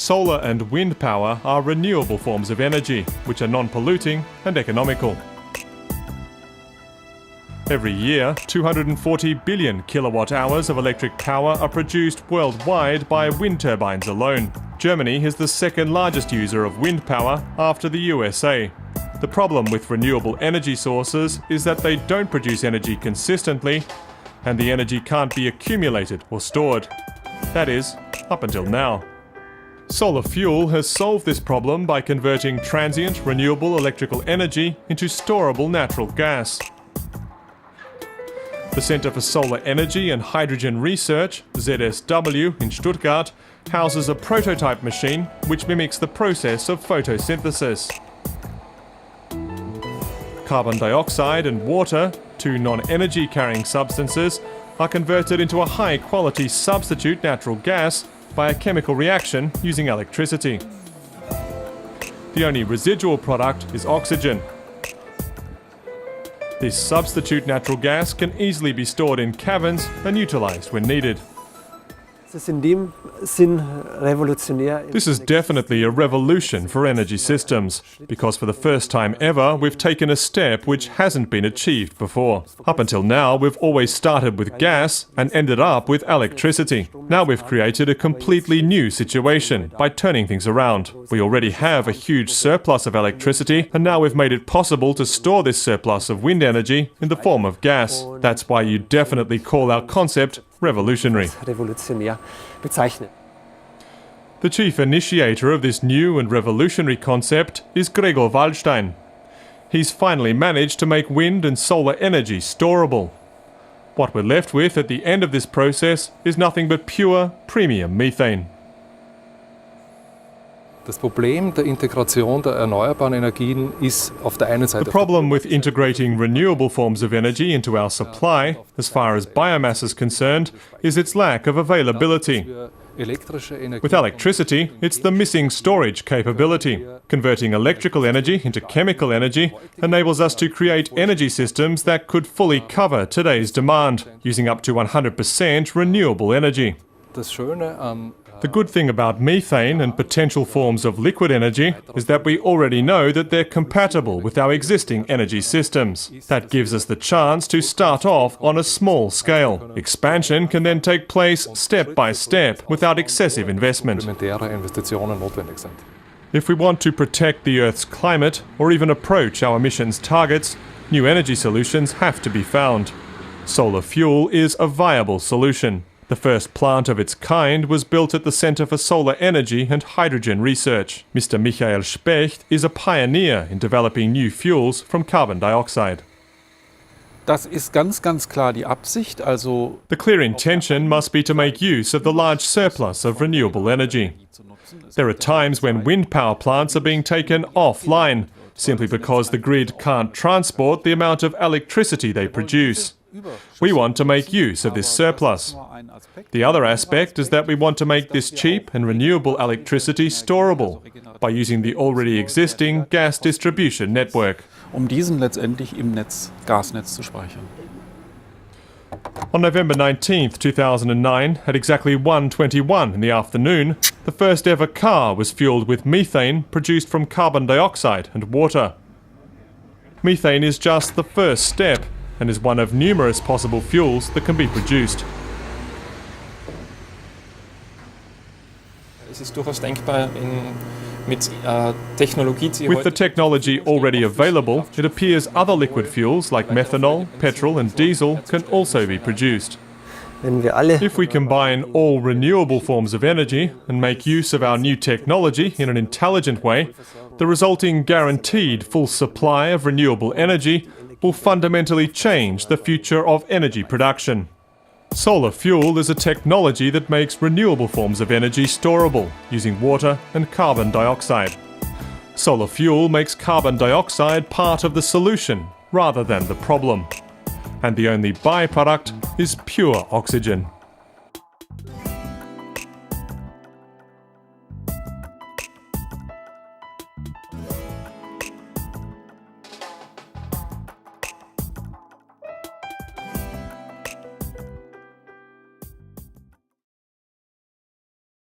Solar and wind power are renewable forms of energy, which are non-polluting and economical. Every year, 240 billion kilowatt-hours of electric power are produced worldwide by wind turbines alone. Germany is the second largest user of wind power after the USA. The problem with renewable energy sources is that they don't produce energy consistently, and the energy can't be accumulated or stored. That is, up until now. Solar fuel has solved this problem by converting transient renewable electrical energy into storable natural gas. The Center for Solar Energy and Hydrogen Research, ZSW, in Stuttgart, houses a prototype machine which mimics the process of photosynthesis. Carbon dioxide and water, two non-energy carrying substances, are converted into a high-quality substitute natural gas by a chemical reaction using electricity. The only residual product is oxygen. This substitute natural gas can easily be stored in caverns and utilized when needed. This is definitely a revolution for energy systems, because for the first time ever we've taken a step which hasn't been achieved before. Up until now we've always started with gas and ended up with electricity. Now we've created a completely new situation by turning things around. We already have a huge surplus of electricity, and now we've made it possible to store this surplus of wind energy in the form of gas. That's why you definitely call our concept revolutionary. The chief initiator of this new and revolutionary concept is Gregor Waldstein. He's finally managed to make wind and solar energy storable. What we're left with at the end of this process is nothing but pure premium methane. The problem with integrating renewable forms of energy into our supply, as far as biomass is concerned, is its lack of availability. With electricity, it's the missing storage capability. Converting electrical energy into chemical energy enables us to create energy systems that could fully cover today's demand, using up to 100% renewable energy. The good thing about methane and potential forms of liquid energy is that we already know that they're compatible with our existing energy systems. That gives us the chance to start off on a small scale. Expansion can then take place step by step without excessive investment. If we want to protect the Earth's climate or even approach our emissions targets, new energy solutions have to be found. Solar fuel is a viable solution. The first plant of its kind was built at the Center for Solar Energy and Hydrogen Research. Mr. Michael Specht is a pioneer in developing new fuels from carbon dioxide. The clear intention must be to make use of the large surplus of renewable energy. There are times when wind power plants are being taken offline, simply because the grid can't transport the amount of electricity they produce. We want to make use of this surplus. The other aspect is that we want to make this cheap and renewable electricity storable by using the already existing gas distribution network. On November 19, 2009, at exactly 1:21 in the afternoon, the first ever car was fueled with methane produced from carbon dioxide and water. Methane is just the first step and is one of numerous possible fuels that can be produced. With the technology already available, it appears other liquid fuels like methanol, petrol and diesel can also be produced. If we combine all renewable forms of energy and make use of our new technology in an intelligent way, the resulting guaranteed full supply of renewable energy will fundamentally change the future of energy production. Solar fuel is a technology that makes renewable forms of energy storable using water and carbon dioxide. Solar fuel makes carbon dioxide part of the solution rather than the problem. And the only byproduct is pure oxygen.